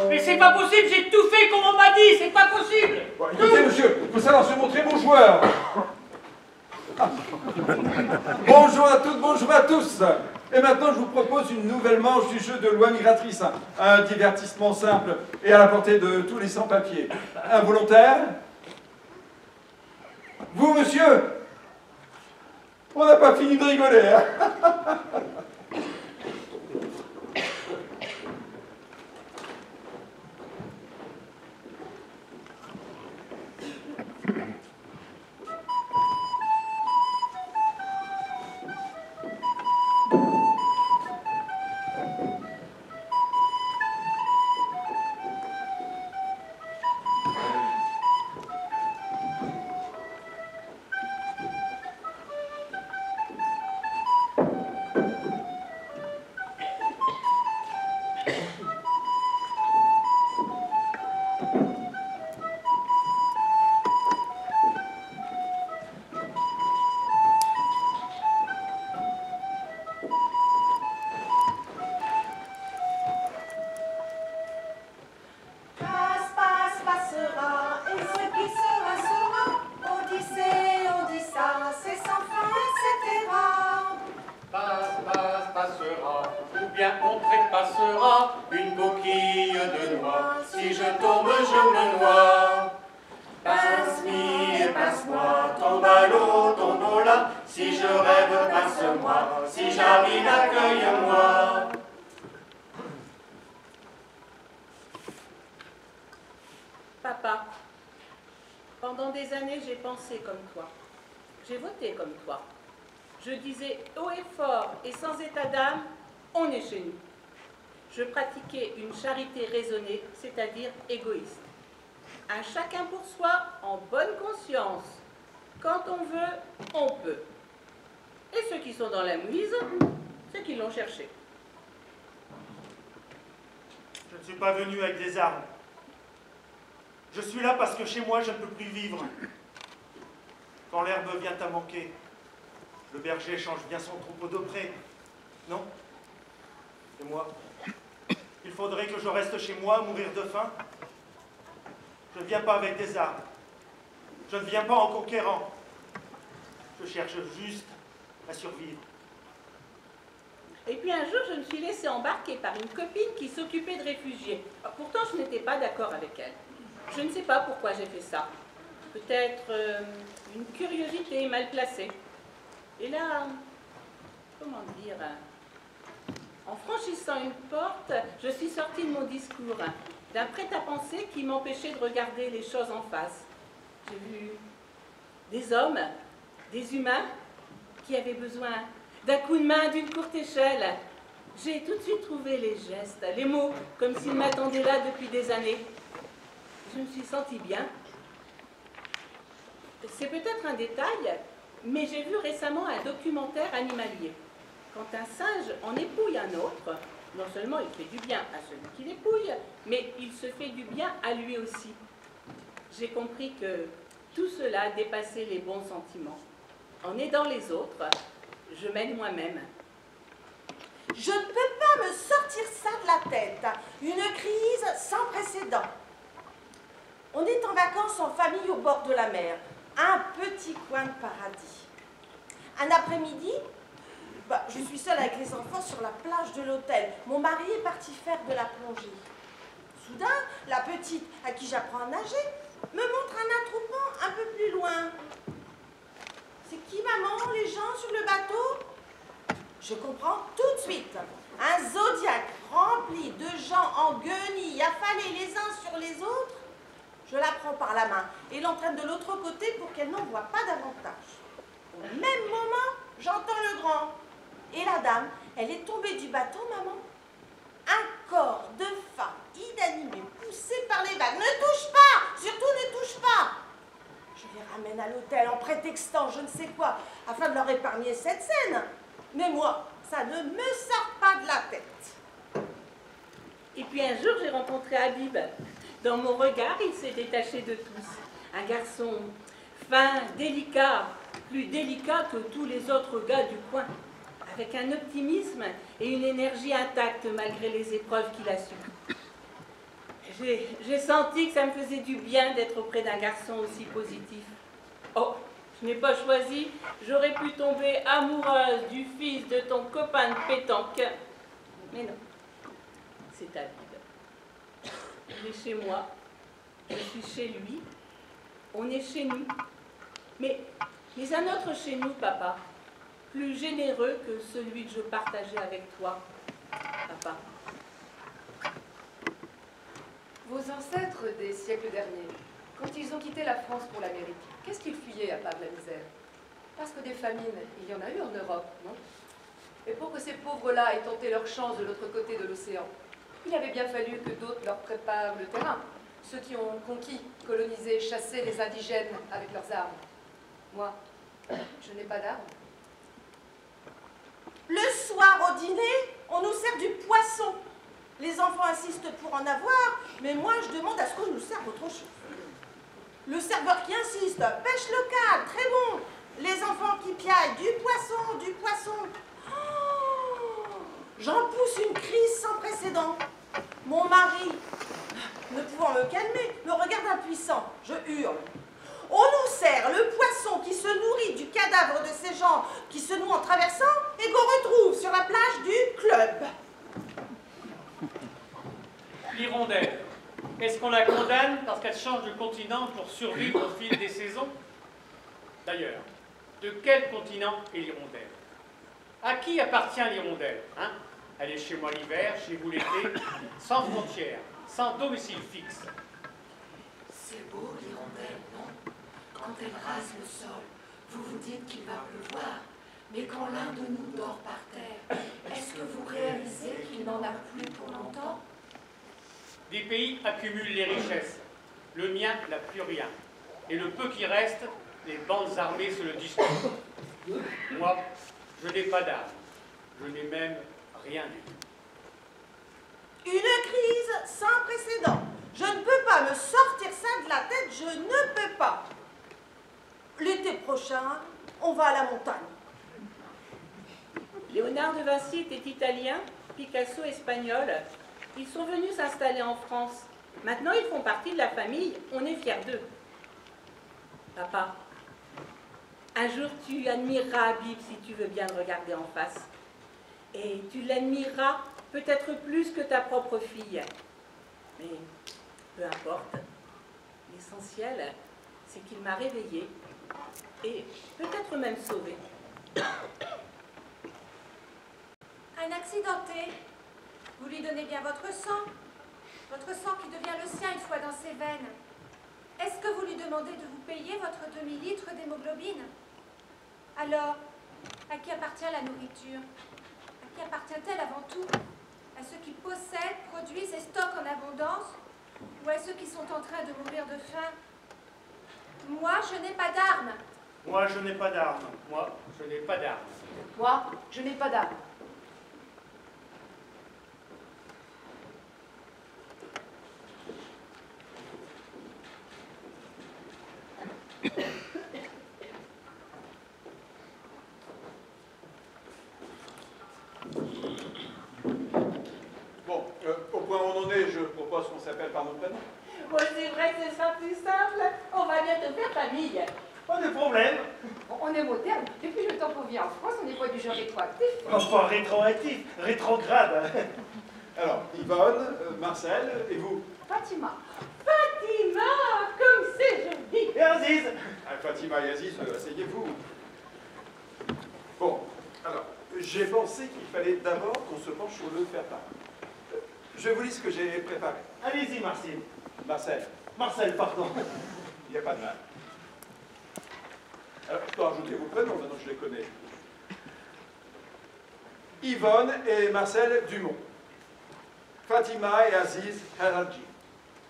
Mais c'est pas possible, j'ai tout fait comme on m'a dit, c'est pas possible. Bon, écoutez, monsieur, il faut savoir se montrer bon joueur. Bonjour à toutes, bonjour à tous. Et maintenant, je vous propose une nouvelle manche du jeu de loi migratrice. Un divertissement simple et à la portée de tous les sans-papiers. Un volontaire? Vous, monsieur? On n'a pas fini de rigoler, hein? Papa, pendant des années, j'ai pensé comme toi. J'ai voté comme toi. Je disais haut et fort et sans état d'âme, on est chez nous. Je pratiquais une charité raisonnée, c'est-à-dire égoïste. Un chacun pour soi, en bonne conscience. Quand on veut, on peut. Et ceux qui sont dans la mouise, ceux qui l'ont cherché. Je ne suis pas venu avec des armes. Je suis là parce que chez moi, je ne peux plus vivre. Quand l'herbe vient à manquer, le berger change bien son troupeau de près. Non? Et moi? Il faudrait que je reste chez moi à mourir de faim? Je ne viens pas avec des armes. Je ne viens pas en conquérant. Je cherche juste à survivre. Et puis un jour, je me suis laissée embarquer par une copine qui s'occupait de réfugiés. Pourtant, je n'étais pas d'accord avec elle. Je ne sais pas pourquoi j'ai fait ça. Peut-être une curiosité mal placée. Et là, comment dire, en franchissant une porte, je suis sortie de mon discours, d'un prêt-à-penser qui m'empêchait de regarder les choses en face. J'ai vu des hommes, des humains, qui avaient besoin d'un coup de main, d'une courte échelle. J'ai tout de suite trouvé les gestes, les mots, comme s'ils m'attendaient là depuis des années. Je me suis sentie bien. C'est peut-être un détail, mais j'ai vu récemment un documentaire animalier. Quand un singe en épouille un autre, Non seulement il fait du bien à celui qui l'épouille, mais il se fait du bien à lui aussi. J'ai compris que tout cela dépassait les bons sentiments. En aidant les autres, je m'aide moi-même. Je ne peux pas me sortir ça de la tête. Une crise sans précédent. On est en vacances en famille au bord de la mer. Un petit coin de paradis. Un après-midi, je suis seule avec les enfants sur la plage de l'hôtel. Mon mari est parti faire de la plongée. Soudain, la petite, à qui j'apprends à nager, me montre un attroupement un peu plus loin. C'est qui, maman, les gens sur le bateau? Je comprends tout de suite. Un zodiaque rempli de gens en guenilles, affalés les uns sur les autres. Je la prends par la main et l'entraîne de l'autre côté pour qu'elle n'en voie pas davantage. Au même moment, j'entends le grand. Et la dame, elle est tombée du bateau, maman. Un corps de femme inanimé, poussé par les vagues. Ne touche pas! Surtout ne touche pas! Je les ramène à l'hôtel en prétextant je ne sais quoi, afin de leur épargner cette scène. Mais moi, ça ne me sort pas de la tête. Et puis un jour, j'ai rencontré Habib. Dans mon regard, il s'est détaché de tous. Un garçon fin, délicat, plus délicat que tous les autres gars du coin, avec un optimisme et une énergie intacte malgré les épreuves qu'il a subies. J'ai senti que ça me faisait du bien d'être auprès d'un garçon aussi positif. Oh, je n'ai pas choisi, j'aurais pu tomber amoureuse du fils de ton copain de pétanque. Mais non, c'est Habib. Il est chez moi, je suis chez lui, on est chez nous. Mais un autre chez nous, papa, plus généreux que celui que je partageais avec toi, papa. Vos ancêtres des siècles derniers, quand ils ont quitté la France pour l'Amérique, qu'est-ce qu'ils fuyaient à part la misère? Parce que des famines, il y en a eu en Europe, non? Et pour que ces pauvres-là aient tenté leur chance de l'autre côté de l'océan, il avait bien fallu que d'autres leur préparent le terrain. Ceux qui ont conquis, colonisé, chassé les indigènes avec leurs armes. Moi, je n'ai pas d'armes. Le soir au dîner, on nous sert du poisson. Les enfants insistent pour en avoir, mais moi je demande à ce qu'on nous serve autre chose. Le serveur qui insiste, pêche locale, très bon. Les enfants qui piaillent, du poisson, du poisson. Oh, j'en pousse une crise sans précédent. Mon mari, ne pouvant me calmer, me regarde impuissant. Je hurle. On nous sert le poisson qui se nourrit du cadavre de ces gens qui se nouent en traversant et qu'on retrouve sur la plage du club. L'hirondelle, est-ce qu'on la condamne parce qu'elle change de continent pour survivre au fil des saisons? D'ailleurs, de quel continent est l'hirondelle? À qui appartient l'hirondelle, hein? Elle est chez moi l'hiver, chez vous l'été, sans frontières, sans domicile fixe. C'est beau l'hirondelle, non? Quand elle rase le sol, vous vous dites qu'il va pleuvoir. Mais quand l'un de nous dort par terre, est-ce que vous réalisez qu'il n'en a plus pour longtemps? Des pays accumulent les richesses. Le mien n'a plus rien. Et le peu qui reste, les bandes armées se le disputent. Moi, je n'ai pas d'armes. Je n'ai même rien du tout. Une crise sans précédent. Je ne peux pas me sortir ça de la tête, je ne peux pas. L'été prochain, on va à la montagne. Léonard de Vinci était italien, Picasso espagnol. Ils sont venus s'installer en France. Maintenant, ils font partie de la famille. On est fiers d'eux. Papa, un jour, tu admireras Habib si tu veux bien le regarder en face. Et tu l'admireras peut-être plus que ta propre fille. Mais peu importe. L'essentiel, c'est qu'il m'a réveillée et peut-être même sauvée. Un accidenté. Vous lui donnez bien votre sang qui devient le sien une fois dans ses veines. Est-ce que vous lui demandez de vous payer votre demi-litre d'hémoglobine? Alors, à qui appartient la nourriture? À qui appartient-elle avant tout? À ceux qui possèdent, produisent et stockent en abondance? Ou à ceux qui sont en train de mourir de faim? Moi, je n'ai pas d'armes. Moi, je n'ai pas d'armes. Moi, je n'ai pas d'armes. Moi, je n'ai pas d'armes. Bon, c'est vrai que ce sera plus simple. On va bientôt faire famille. Pas de problème. On est moderne. Depuis le temps qu'on vit en France, on n'est pas du genre rétroactif. Oh, pas rétroactif, rétrograde. Alors, Yvonne, Marcel, et vous? Fatima. Fatima, comme c'est joli. Et Aziz. Fatima et Aziz, asseyez-vous. Bon, alors, j'ai pensé qu'il fallait d'abord qu'on se penche sur le faire-part. Je vous lis ce que j'ai préparé. Allez-y, Marcel. Marcel, Marcel, pardon. il n'y a pas de mal. Alors, je peux rajouter vos prénoms maintenant que je les connais. Yvonne et Marcel Dumont. Fatima et Aziz Haradji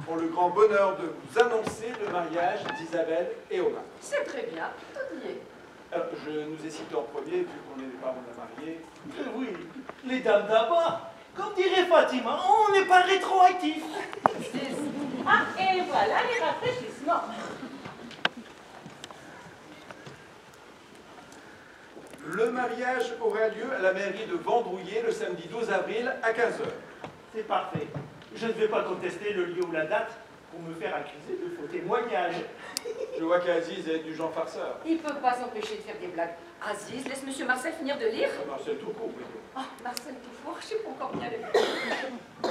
ont le grand bonheur de vous annoncer le mariage d'Isabelle et Omar. C'est très bien, tout y est. Alors, je nous ai cité en premier, vu qu'on est les parents d'un marié. Oui, les dames d'abord. Comme dirait Fatima, on n'est pas rétroactif. Ah, et voilà les rafraîchissements. Le mariage aura lieu à la mairie de Vendrouillé le samedi 12 avril à 15h. C'est parfait. Je ne vais pas contester le lieu ou la date pour me faire accuser de faux témoignages. Je vois qu'Aziz est du genre farceur. Il ne peut pas s'empêcher de faire des blagues. Aziz, laisse monsieur Marcel finir de lire. Marcel tout court, plutôt. Oh, Marcel tout fort, je sais pas encore bien le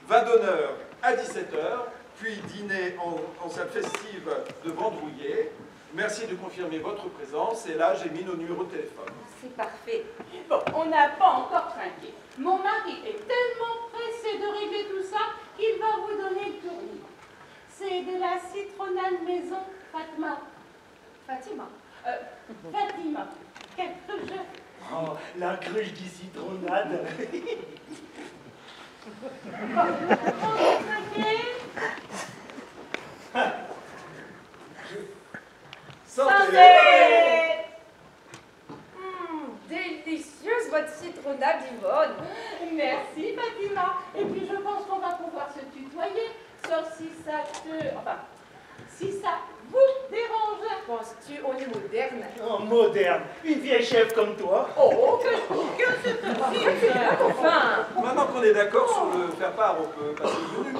Vin d'honneur à 17h, puis dîner en salle festive de Vendrouillé. Merci de confirmer votre présence, et là j'ai mis nos numéros de téléphone. C'est parfait. Bon, on n'a pas encore trinqué. Mon mari est tellement pressé de régler tout ça qu'il va vous donner le tournis. C'est de la citronnade maison Fatima. Fatima. Fatima. Quelque chose. Oh, la cruche du citronnade. On est trinqué. Santé! Délicieuse votre citronnade, Yvonne. Merci Fatima. Et puis je pense qu'on va pouvoir se tutoyer, sauf si ça te... Enfin, si ça vous dérange. Penses-tu, on est moderne? Oh, moderne. Une vieille chef comme toi. Oh, que c'est Enfin. Maintenant qu'on est d'accord sur le faire-part, on peut passer au menu.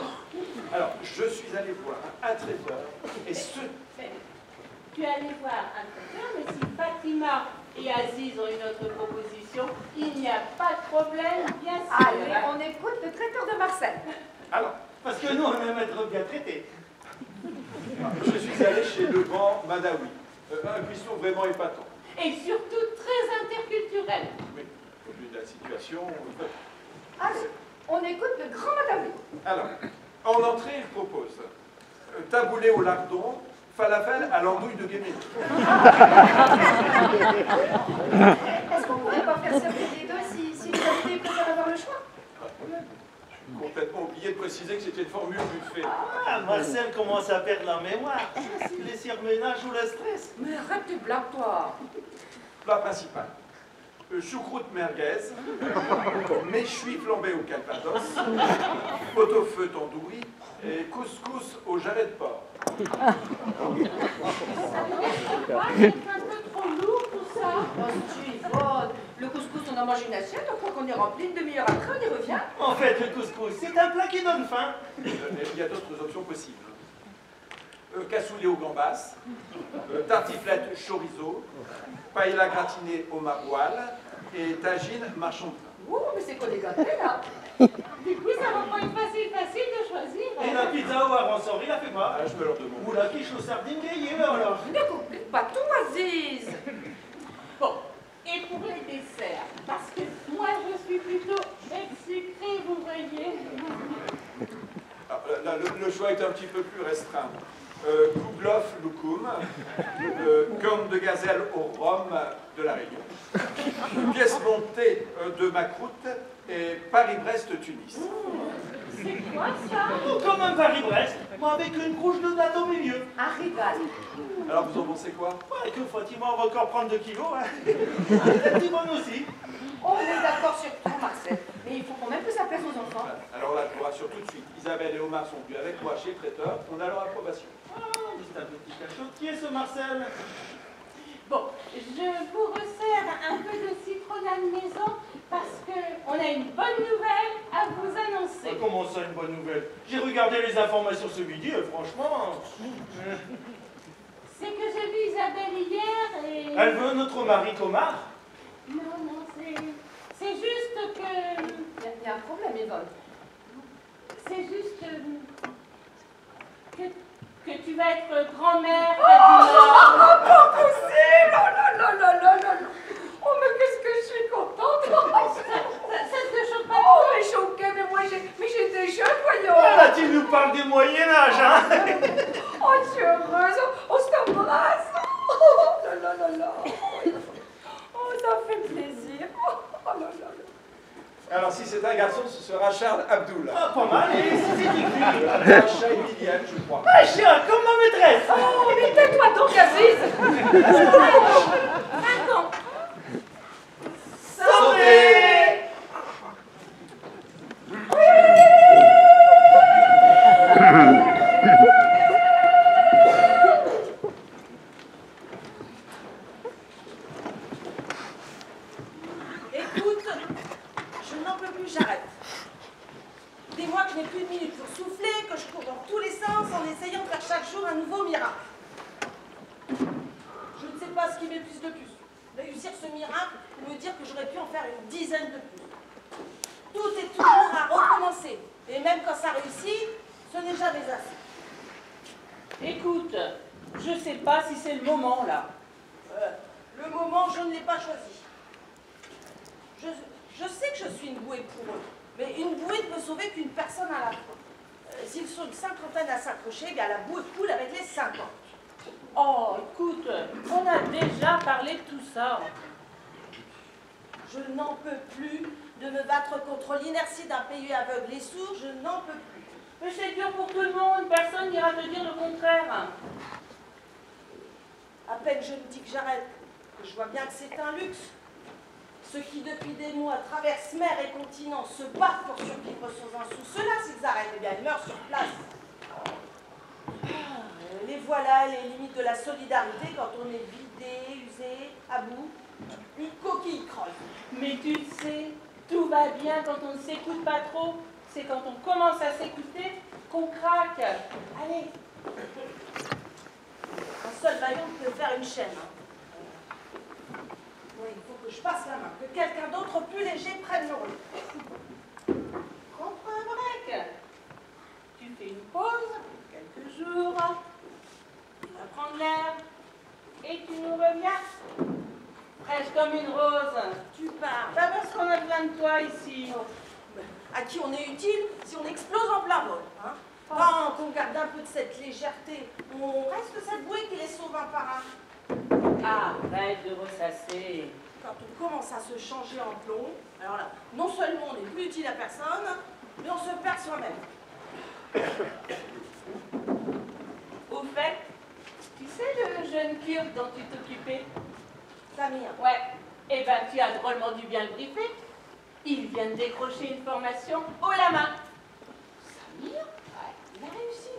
Alors, je suis allé voir un traiteur, et ce... Tu es allé voir un traiteur, mais si Fatima et Aziz ont une autre proposition, il n'y a pas de problème, bien sûr. Allez, on écoute le traiteur de Marcel. Alors, Parce que nous, on aime être bien traités. je suis allé chez le grand Madawi. Un cuistot vraiment épatant. Et surtout très interculturel. Mais, au vu de la situation... Allez, on écoute le grand Madawi. Alors, en entrée, il propose taboulé au lardon, falafel à l'andouille de Guéméné. Est-ce qu'on pourrait pas faire servir les deux si les invités préfèrent avoir le choix? J'ai complètement oublié de préciser que c'était une formule buffet. Ah, Marcel commence à perdre la mémoire. Les surménages ou le stress. Mais arrête tes blagues, toi. Plat principal. Choucroute merguez, méchoui flambé au calvados, pot-au-feu tandoori et couscous au jarret de porc. Ça doit être un peu trop lourd tout ça. Oh, tu Yvonne. Le couscous, on en mange une assiette, on croit qu'on est rempli, une demi-heure après, on y revient. En fait, le couscous, c'est un plat qui donne faim. Il y a d'autres options possibles. Cassoulet aux gambas, tartiflette chorizo, paella gratinée au maroilles et tagine marchand de pain. Ouh, mais c'est qu'on est gâtés, là. Du coup, ça va pas être facile de choisir. Et la pizza au hareng il a fait quoi? Ah, je peux leur demander. Ou la quiche aux sardines grillées, alors. Ne complique pas tout, Aziz. Bon, et pour les desserts, parce que moi je suis plutôt bec sucré, vous voyez. Alors, là, le choix est un petit peu plus restreint. Kouglof loukoum, corne de gazelle au rhum de la Réunion, pièce montée de macroute et Paris-Brest-Tunis. C'est quoi ça? Oh, comme un Paris-Brest, moi avec une couche de date au milieu. Un régal. Alors vous en pensez quoi? Ouais, que Fatima, on va encore prendre 2 kilos, hein. La petite bonne aussi. On est d'accord sur tout, Marcel. Mais il faut qu'on mette plus sa place aux enfants. Alors là, je vous rassure tout de suite, Isabelle et Omar sont venus avec moi chez le traiteur, on a leur approbation. Ah, c'est un petit cachotier, ce Marcel. Bon, je vous resserre un peu de citronnade maison parce qu'on a une bonne nouvelle à vous annoncer. Comment ça, une bonne nouvelle? J'ai regardé les informations ce midi et franchement... C'est que j'ai vu Isabelle hier et... Elle veut notre mari Thomas? Non, c'est juste que... Il y a un problème, Yvonne. C'est juste que tu vas être grand-mère. Pas possible! Oh là là là là là! Oh, mais qu'est-ce que je suis contente! Ça te choque pas? Oh, mais choquée, mais moi j'étais jeune, voyons! Ah, là, tu nous parles du Moyen-Âge, hein? Oh, je suis heureuse! On s'embrasse! Oh là là là là! Oh, ça fait plaisir! Oh là là là! Alors, si c'est un garçon, ce sera Charles Abdoul. Ah, pas mal, et si c'est une fille? Sacha et Liliane, je crois. Ah, chien, comme ma maîtresse! Oh, mais tais-toi donc, Aziz! 5 ans. Santé! Écoute, je n'en peux plus, j'arrête. Dis-moi que je n'ai plus de minutes pour souffler, que je cours dans tous les sens en essayant de faire chaque jour un nouveau miracle. Je ne sais pas ce qui m'épuise le plus. Réussir ce miracle ou me dire que j'aurais pu en faire une dizaine de plus. Tout est toujours à recommencer. Et même quand ça réussit, ce n'est jamais assez. Écoute, je sais pas si c'est le moment là. Le moment, je ne l'ai pas choisi. Je sais que je suis une bouée pour eux, mais une bouée ne peut sauver qu'une personne à la fois. S'ils sont une cinquantaine à s'accrocher, bien la bouée coule avec les 50. Oh, écoute, on a déjà parlé de tout ça. Je n'en peux plus de me battre contre l'inertie d'un pays aveugle et sourd, je n'en peux plus. Mais c'est dur pour tout le monde, personne n'ira te dire le contraire. À peine je me dis que j'arrête, que je vois bien que c'est un luxe. Ceux qui, depuis des mois, traversent mer et continent, se battent pour survivre sans un sou. Ceux-là, s'ils arrêtent, eh bien, ils meurent sur place. Les voilà, les limites de la solidarité quand on est vidé, usé, à bout. Une coquille creuse. Mais tu le sais, tout va bien quand on ne s'écoute pas trop. C'est quand on commence à s'écouter qu'on craque. Allez. Un seul maillon peut faire une chaîne. Hein. Oui, il faut que je passe la main, que quelqu'un d'autre plus léger prenne le relais. Contre un break. Tu fais une pause, quelques jours, tu vas prendre l'air, et tu nous reviens, fraîche comme une rose. Tu pars. Pas parce qu'on a besoin de toi ici. Oh. À qui on est utile si on explose en plein vol. Hein. Tant qu'on garde un peu de cette légèreté, on reste cette bouée qui les sauve un par un. Arrête de ressasser. Quand on commence à se changer en plomb, alors là, non seulement on n'est plus utile à personne, mais on se perd soi-même. Au fait, tu sais le jeune Kurde dont tu t'occupais? Samir. Ouais. Eh ben, tu as drôlement dû bien le briefer. Il vient de décrocher une formation haut la main. Samir? Ouais, il a réussi.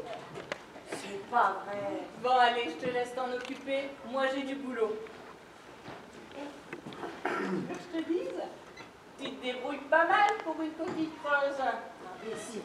C'est pas vrai. Bon, allez, je te laisse t'en occuper. Moi, j'ai du boulot. Que je te dise, tu te débrouilles pas mal pour une petite creuse. Imbécile.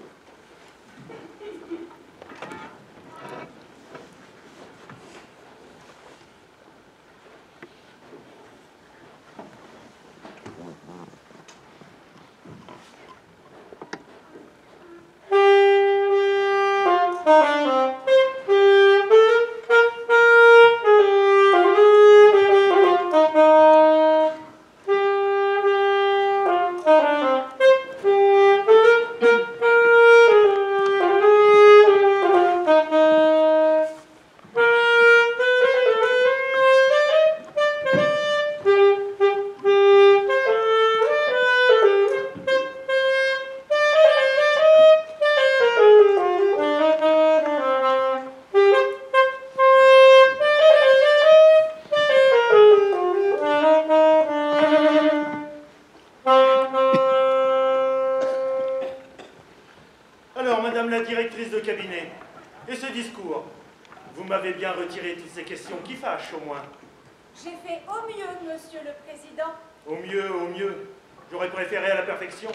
Et ce discours, vous m'avez bien retiré toutes ces questions qui fâchent, au moins. J'ai fait au mieux, Monsieur le Président. Au mieux, au mieux. J'aurais préféré à la perfection.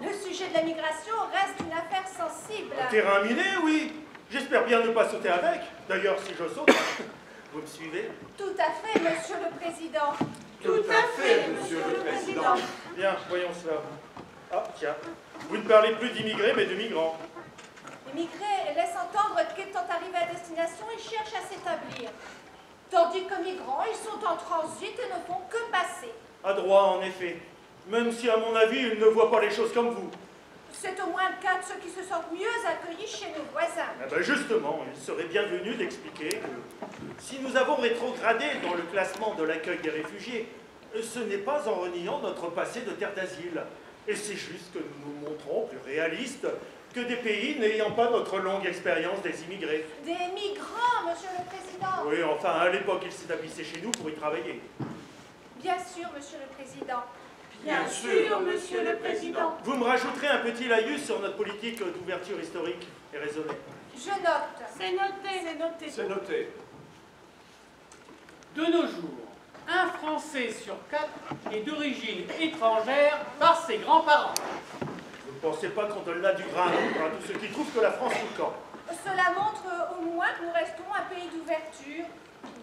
Le sujet de la migration reste une affaire sensible. Un terrain miné, oui. J'espère bien ne pas sauter avec. D'ailleurs, si je saute, vous me suivez? Tout à fait, Monsieur le Président. Tout à fait, Monsieur le Président. Bien, voyons cela. Ah, tiens. Vous ne parlez plus d'immigrés, mais de migrants. Les migrés laissent entendre qu'étant arrivés à destination, ils cherchent à s'établir. Tandis que migrants, ils sont en transit et ne font que passer. À droit, en effet. Même si, à mon avis, ils ne voient pas les choses comme vous. C'est au moins le cas de ceux qui se sentent mieux accueillis chez nos voisins. Eh ben justement, il serait bienvenu d'expliquer que si nous avons rétrogradé dans le classement de l'accueil des réfugiés, ce n'est pas en reniant notre passé de terre d'asile. Et c'est juste que nous nous montrons plus réalistes que des pays n'ayant pas notre longue expérience des immigrés. Des migrants, Monsieur le Président. Oui, enfin, à l'époque, ils s'établissaient chez nous pour y travailler. Bien sûr, Monsieur le Président. Bien sûr, Monsieur le Président. Vous me rajouterez un petit laïus sur notre politique d'ouverture historique et raisonnée. Je note. C'est noté. C'est noté. C'est noté. De nos jours, un Français sur 4 est d'origine étrangère par ses grands-parents. Vous ne pensez pas qu'on donne là du grain à tous ceux qui trouvent que la France fout le camp? Cela montre au moins que nous restons un pays d'ouverture.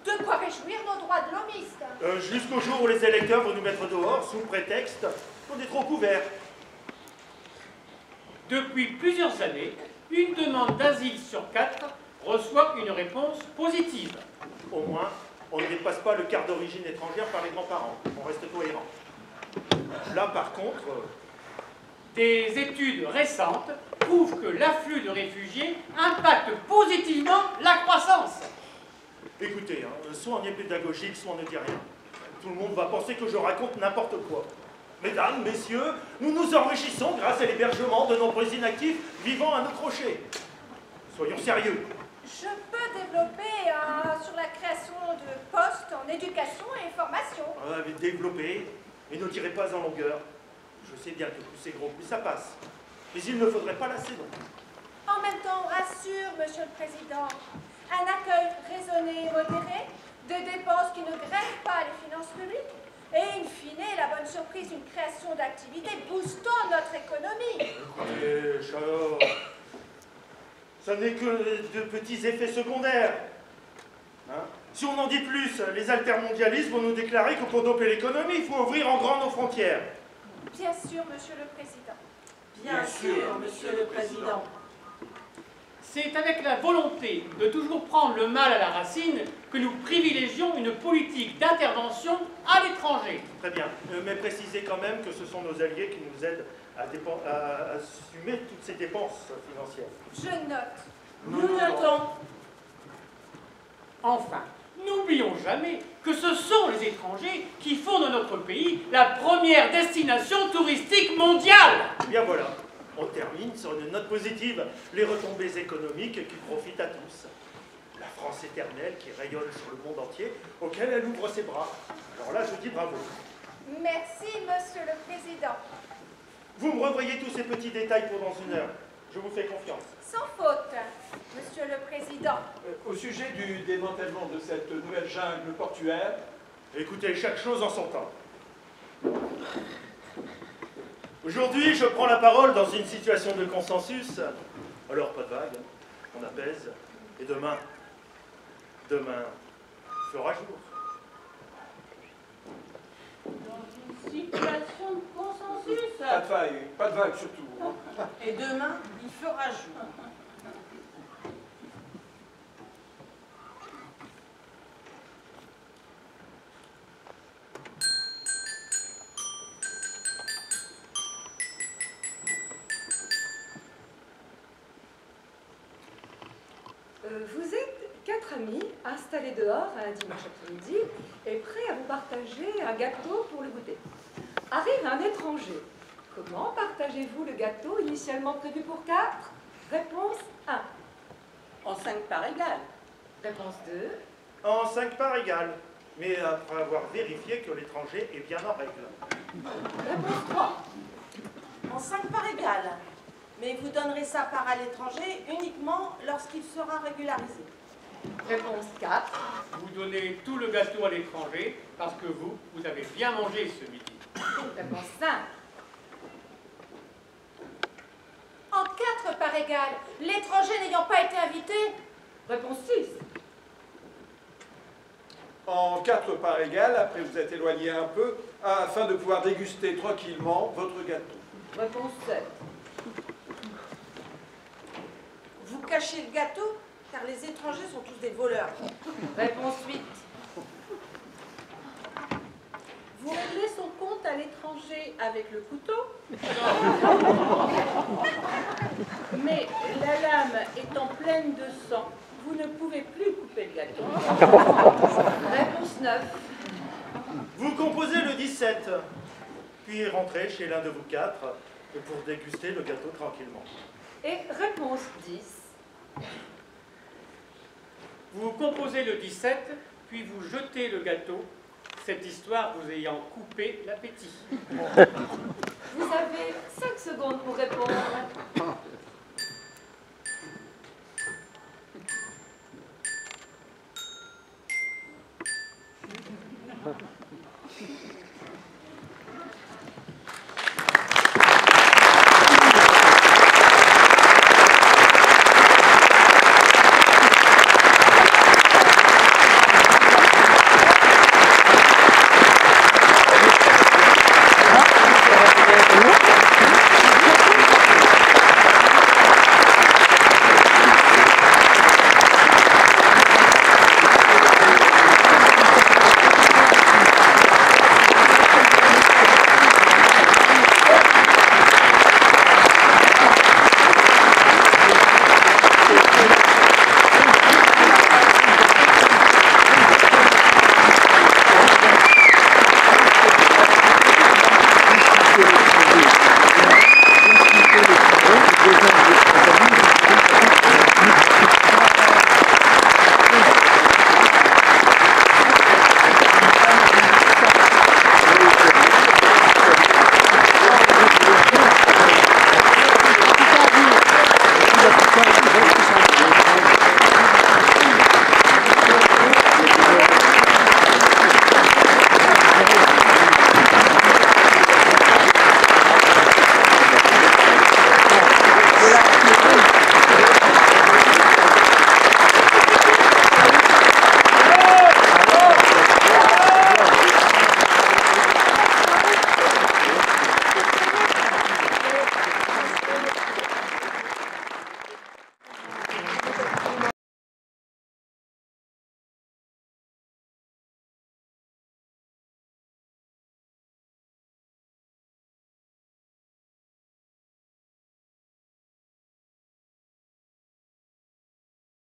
De quoi réjouir nos droits de l'homiste. Jusqu'au jour où les électeurs vont nous mettre dehors sous prétexte qu'on est trop couverts. Depuis plusieurs années, une demande d'asile sur 4 reçoit une réponse positive. Au moins, on ne dépasse pas le quart d'origine étrangère par les grands-parents. On reste cohérent. Là, par contre... Des études récentes prouvent que l'afflux de réfugiés impacte positivement la croissance. Écoutez, soit on est pédagogique, soit on ne dit rien. Tout le monde va penser que je raconte n'importe quoi. Mesdames, messieurs, nous nous enrichissons grâce à l'hébergement de nombreux inactifs vivant à nos crochets. Soyons sérieux. Je peux développer sur la création de postes en éducation et formation. Développer, et ne tirez pas en longueur. Je sais bien que plus c'est gros, plus ça passe. Mais il ne faudrait pas lasser non plus. En même temps, rassure, Monsieur le Président, un accueil raisonné et modéré, des dépenses qui ne grèvent pas les finances publiques, et in fine, la bonne surprise d'une création d'activités boostant notre économie. Écoutez, Chao, ça n'est que de petits effets secondaires. Hein? Si on en dit plus, les altermondialistes vont nous déclarer que pour doper l'économie, il faut ouvrir en grand nos frontières. Bien sûr, Monsieur le Président. Bien sûr, Monsieur le Président. C'est avec la volonté de toujours prendre le mal à la racine que nous privilégions une politique d'intervention à l'étranger. Très bien, mais précisez quand même que ce sont nos alliés qui nous aident à assumer toutes ces dépenses financières. Je note. Nous notons. Enfin, n'oublions jamais que ce sont les étrangers qui font de notre pays la première destination touristique mondiale. Eh bien voilà, on termine sur une note positive, les retombées économiques qui profitent à tous. La France éternelle qui rayonne sur le monde entier, auquel elle ouvre ses bras. Alors là, je dis bravo. Merci, Monsieur le Président. Vous me revoyez tous ces petits détails pour dans une heure. Je vous fais confiance. Sans faute, Monsieur le Président. Au sujet du démantèlement de cette nouvelle jungle portuaire... Écoutez, chaque chose en son temps. Aujourd'hui, je prends la parole dans une situation de consensus. Alors, pas de vague, on apaise. Et demain fera jour. Dans une situation de consensus. Pas de vague surtout. Et demain, il fera jour. Vous êtes 4 amis installés dehors un dimanche après-midi et prêts à vous partager un gâteau pour le goûter. Arrive un étranger. Comment partagez-vous le gâteau initialement prévu pour 4? Réponse 1. En 5 parts égales. Réponse 2. En 5 parts égales, mais après avoir vérifié que l'étranger est bien en règle. Réponse 3. En 5 parts égales. Mais vous donnerez sa part à l'étranger uniquement lorsqu'il sera régularisé. Réponse 4. Vous donnez tout le gâteau à l'étranger parce que vous avez bien mangé ce midi. Réponse 5. En 4 par égal, l'étranger n'ayant pas été invité. Réponse 6. En 4 parts égales, après vous êtes éloigné un peu, afin de pouvoir déguster tranquillement votre gâteau. Réponse 7. Vous cachez le gâteau, car les étrangers sont tous des voleurs. Réponse 8. Vous réglez son compte à l'étranger avec le couteau. Mais la lame étant pleine de sang, vous ne pouvez plus couper le gâteau. Réponse 9. Vous composez le 17, puis rentrez chez l'un de vous 4 pour déguster le gâteau tranquillement. Et réponse 10. Vous composez le 17, puis vous jetez le gâteau, cette histoire vous ayant coupé l'appétit. Vous avez 5 secondes pour répondre.